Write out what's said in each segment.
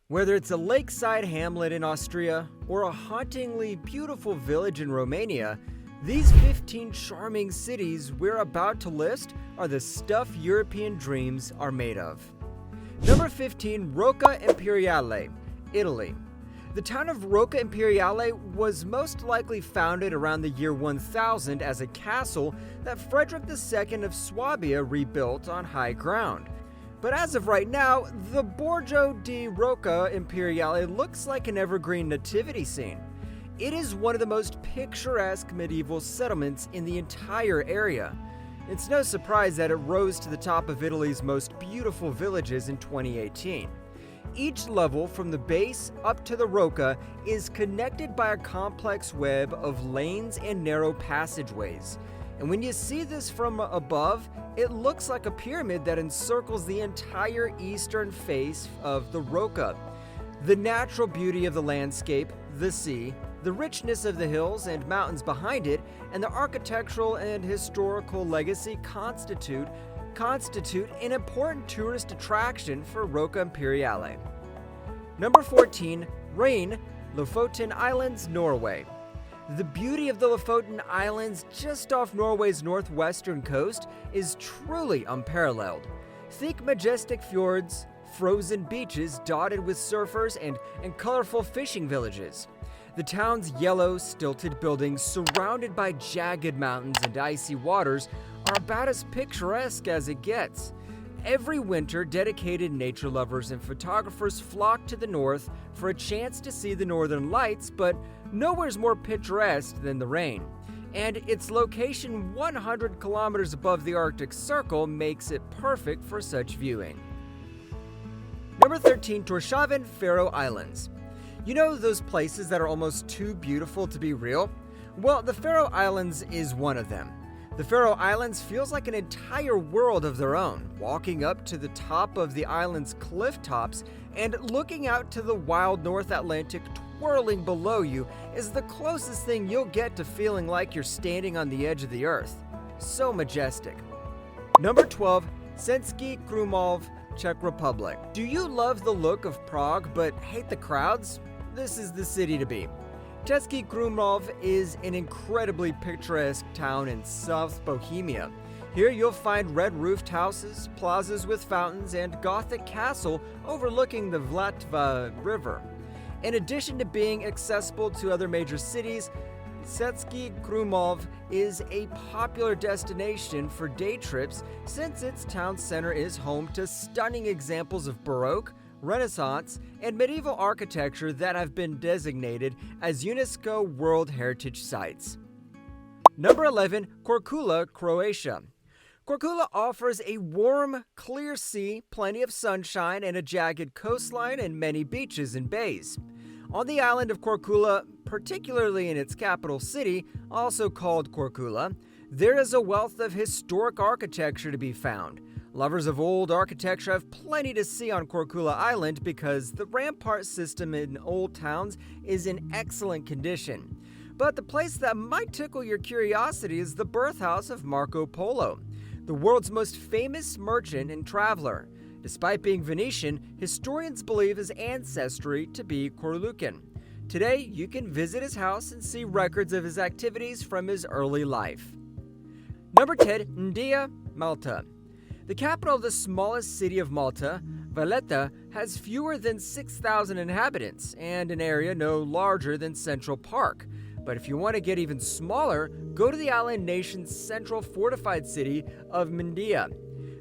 Whether it's a lakeside hamlet in Austria or a hauntingly beautiful village in Romania, these 15 charming cities we're about to list are the stuff European dreams are made of. Number 15, Rocca Imperiale, Italy. The town of Rocca Imperiale was most likely founded around the year 1000 as a castle that Frederick II of Swabia rebuilt on high ground. But as of right now, the Borgo di Rocca Imperiale looks like an evergreen nativity scene. It is one of the most picturesque medieval settlements in the entire area. It's no surprise that it rose to the top of Italy's most beautiful villages in 2018. Each level from the base up to the Rocca is connected by a complex web of lanes and narrow passageways. And when you see this from above, it looks like a pyramid that encircles the entire eastern face of the Rocca. The natural beauty of the landscape, the sea, the richness of the hills and mountains behind it, and the architectural and historical legacy constitute an important tourist attraction for Rocca Imperiale. Number 14, REINE, Lofoten Islands, Norway. The beauty of the Lofoten Islands just off Norway's northwestern coast is truly unparalleled. Think majestic fjords, frozen beaches dotted with surfers, and colorful fishing villages. The town's yellow, stilted buildings surrounded by jagged mountains and icy waters are about as picturesque as it gets. Every winter, dedicated nature lovers and photographers flock to the north for a chance to see the northern lights, but nowhere's more picturesque than the REINE. And its location 100 kilometers above the Arctic Circle makes it perfect for such viewing. Number 13, thorshavn, Faroe Islands. You know those places that are almost too beautiful to be real? Well, the Faroe Islands is one of them. The Faroe Islands feels like an entire world of their own. Walking up to the top of the island's cliff tops and looking out to the wild North Atlantic twirling below you is the closest thing you'll get to feeling like you're standing on the edge of the earth. So majestic. Number 12, Český Krumlov, Czech Republic. Do you love the look of Prague but hate the crowds? This is the city to be. Český Krumlov is an incredibly picturesque town in South Bohemia. Here you'll find red-roofed houses, plazas with fountains, and Gothic castle overlooking the Vltava River. In addition to being accessible to other major cities, Český Krumlov is a popular destination for day trips since its town center is home to stunning examples of Baroque, Renaissance, and medieval architecture that have been designated as UNESCO World Heritage Sites. Number 11, KORCULA, Croatia. KORCULA offers a warm, clear sea, plenty of sunshine, and a jagged coastline and many beaches and bays. On the island of KORCULA, particularly in its capital city, also called KORCULA, there is a wealth of historic architecture to be found. Lovers of old architecture have plenty to see on KORCULA Island because the rampart system in old towns is in excellent condition. But the place that might tickle your curiosity is the birthhouse of Marco Polo, the world's most famous merchant and traveler. Despite being Venetian, historians believe his ancestry to be Corlucan. Today, you can visit his house and see records of his activities from his early life. Number 10, Mdina, Malta. The capital of the smallest city of Malta, Valletta, has fewer than 6,000 inhabitants and an area no larger than Central Park. But if you want to get even smaller, go to the island nation's central fortified city of Mdina.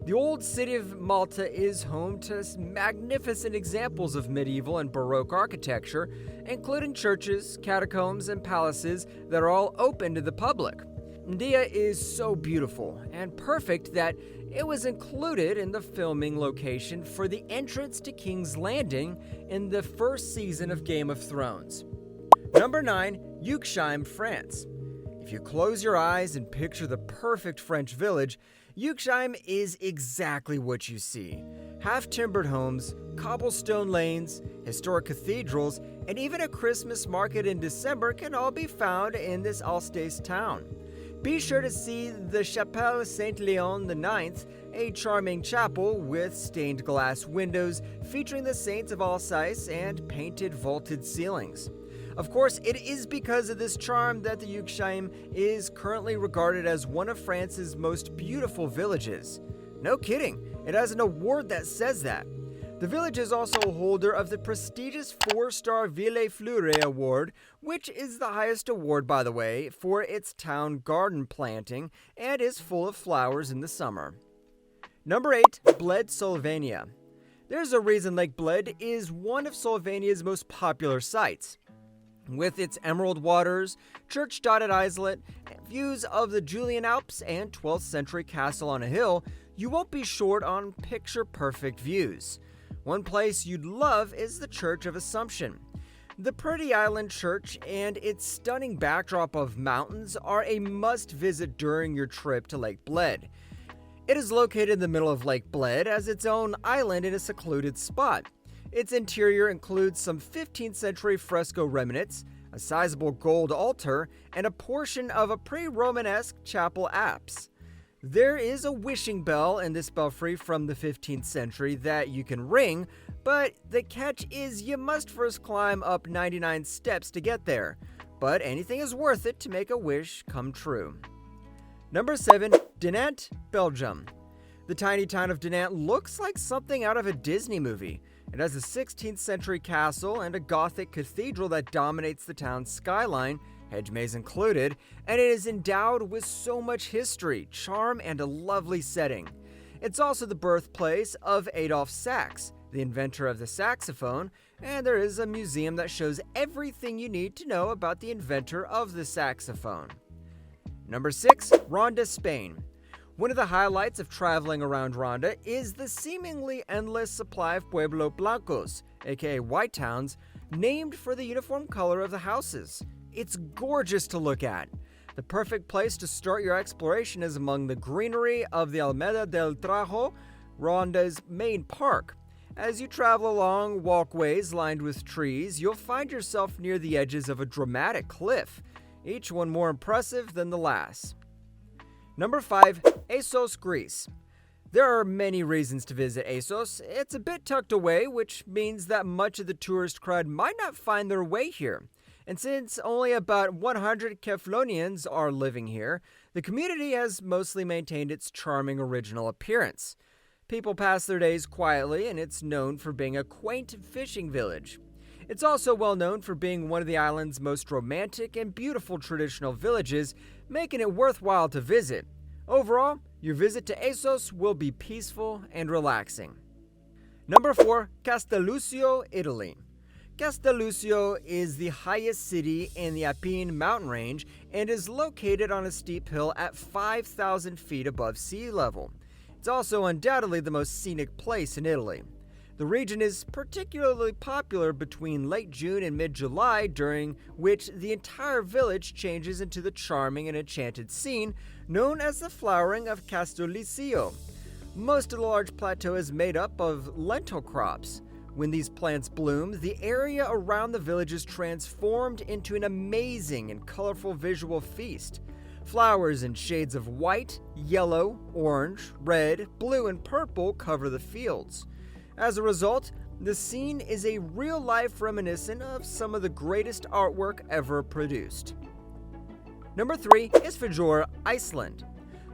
The old city of Malta is home to magnificent examples of medieval and Baroque architecture, including churches, catacombs, and palaces that are all open to the public. Mdina is so beautiful and perfect that it was included in the filming location for the entrance to King's Landing in the first season of Game of Thrones. Number 9, Eguisheim, France. If you close your eyes and picture the perfect French village, Eguisheim is exactly what you see. Half-timbered homes, cobblestone lanes, historic cathedrals, and even a Christmas market in December can all be found in this Alsace town. Be sure to see the Chapelle Saint-Léon IX, a charming chapel with stained glass windows featuring the saints of Alsace and painted vaulted ceilings. Of course, it is because of this charm that the Eguisheim is currently regarded as one of France's most beautiful villages. No kidding, it has an award that says that. The village is also a holder of the prestigious 4-star Ville Fleurie Award, which is the highest award, by the way, for its town garden planting and is full of flowers in the summer. Number 8. Bled, Slovenia. There's a reason Lake Bled is one of Slovenia's most popular sites. With its emerald waters, church-dotted islet, views of the Julian Alps, and 12th century castle on a hill, you won't be short on picture-perfect views. One place you'd love is the Church of Assumption. The pretty island church and its stunning backdrop of mountains are a must-visit during your trip to Lake Bled. It is located in the middle of Lake Bled as its own island in a secluded spot. Its interior includes some 15th century fresco remnants, a sizable gold altar, and a portion of a pre-Romanesque chapel apse. There is a wishing bell in this belfry from the 15th century that you can ring, but the catch is you must first climb up 99 steps to get there. But anything is worth it to make a wish come true. Number 7. DINANT, Belgium. The tiny town of DINANT looks like something out of a Disney movie. It has a 16th century castle and a Gothic cathedral that dominates the town's skyline, hedge maze included, and it is endowed with so much history, charm, and a lovely setting. It's also the birthplace of Adolf Sax, the inventor of the saxophone, and there is a museum that shows everything you need to know about the inventor of the saxophone. Number 6. RONDA, Spain. One of the highlights of traveling around Ronda is the seemingly endless supply of Pueblo Blancos, aka white towns, named for the uniform color of the houses. It's gorgeous to look at. The perfect place to start your exploration is among the greenery of the Alameda del Trajo, Ronda's main park. As you travel along walkways lined with trees, you'll find yourself near the edges of a dramatic cliff, each one more impressive than the last. Number 5. ASSOS, Greece. There are many reasons to visit ASSOS. It's a bit tucked away, which means that much of the tourist crowd might not find their way here. And since only about 100 Keflonians are living here, the community has mostly maintained its charming original appearance. People pass their days quietly, and it's known for being a quaint fishing village. It's also well known for being one of the island's most romantic and beautiful traditional villages, making it worthwhile to visit. Overall, your visit to ASSOS will be peaceful and relaxing. Number 4. Castelluccio, Italy. Castelluccio is the highest city in the Apennine mountain range and is located on a steep hill at 5,000 feet above sea level. It's also undoubtedly the most scenic place in Italy. The region is particularly popular between late June and mid-July, during which the entire village changes into the charming and enchanted scene known as the flowering of Castelluccio. Most of the large plateau is made up of lentil crops. When these plants bloom, the area around the village is transformed into an amazing and colorful visual feast. Flowers in shades of white, yellow, orange, red, blue, and purple cover the fields. As a result, the scene is a real-life reminiscent of some of the greatest artwork ever produced. Number 3. Isfjord, Iceland.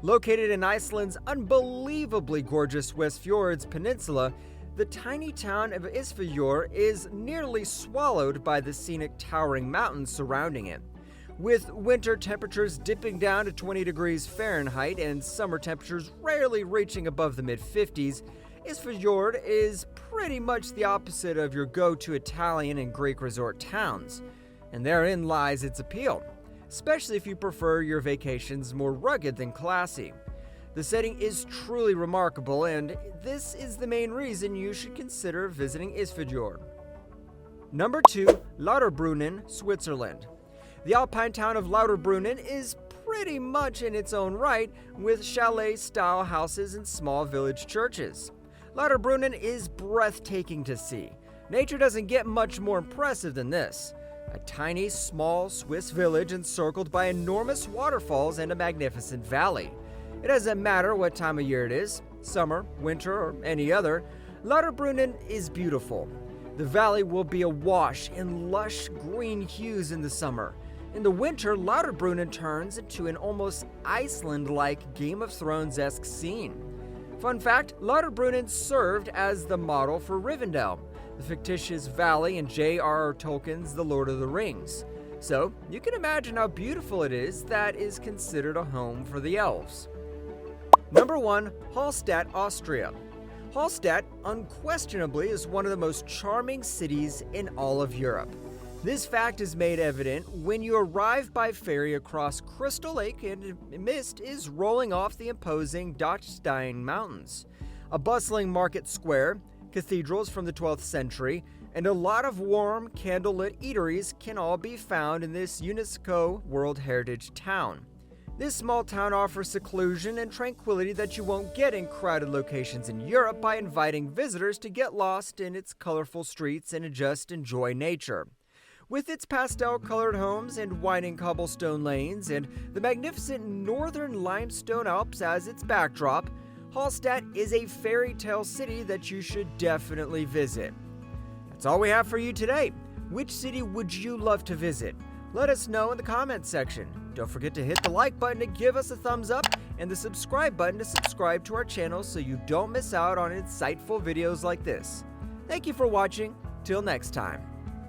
Located in Iceland's unbelievably gorgeous West Fjords Peninsula, the tiny town of Isfjord is nearly swallowed by the scenic towering mountains surrounding it. With winter temperatures dipping down to 20 degrees Fahrenheit and summer temperatures rarely reaching above the mid-50s, Isfjord is pretty much the opposite of your go-to Italian and Greek resort towns, and therein lies its appeal, especially if you prefer your vacations more rugged than classy. The setting is truly remarkable, and this is the main reason you should consider visiting Isfjord. Number 2. Lauterbrunnen, Switzerland. The alpine town of Lauterbrunnen is pretty much in its own right, with chalet-style houses and small village churches. Lauterbrunnen is breathtaking to see. Nature doesn't get much more impressive than this. a tiny, small Swiss village encircled by enormous waterfalls and a magnificent valley. It doesn't matter what time of year it is, summer, winter, or any other, Lauterbrunnen is beautiful. The valley will be awash in lush green hues in the summer. In the winter, Lauterbrunnen turns into an almost Iceland-like Game of Thrones-esque scene. Fun fact, Lauterbrunnen served as the model for Rivendell, the fictitious valley in J.R.R. Tolkien's The Lord of the Rings. So, you can imagine how beautiful it is that is considered a home for the elves. Number 1. HALLSTATT, Austria. HALLSTATT unquestionably is one of the most charming cities in all of Europe. This fact is made evident when you arrive by ferry across Crystal Lake and mist is rolling off the imposing Dachstein Mountains. A bustling market square, cathedrals from the 12th century, and a lot of warm, candlelit eateries can all be found in this UNESCO World Heritage town. This small town offers seclusion and tranquility that you won't get in crowded locations in Europe by inviting visitors to get lost in its colorful streets and just enjoy nature. With its pastel-colored homes and winding cobblestone lanes and the magnificent northern limestone Alps as its backdrop, HALLSTATT is a fairy tale city that you should definitely visit. That's all we have for you today. Which city would you love to visit? Let us know in the comments section. Don't forget to hit the like button to give us a thumbs up and the subscribe button to subscribe to our channel so you don't miss out on insightful videos like this. Thank you for watching. Till next time.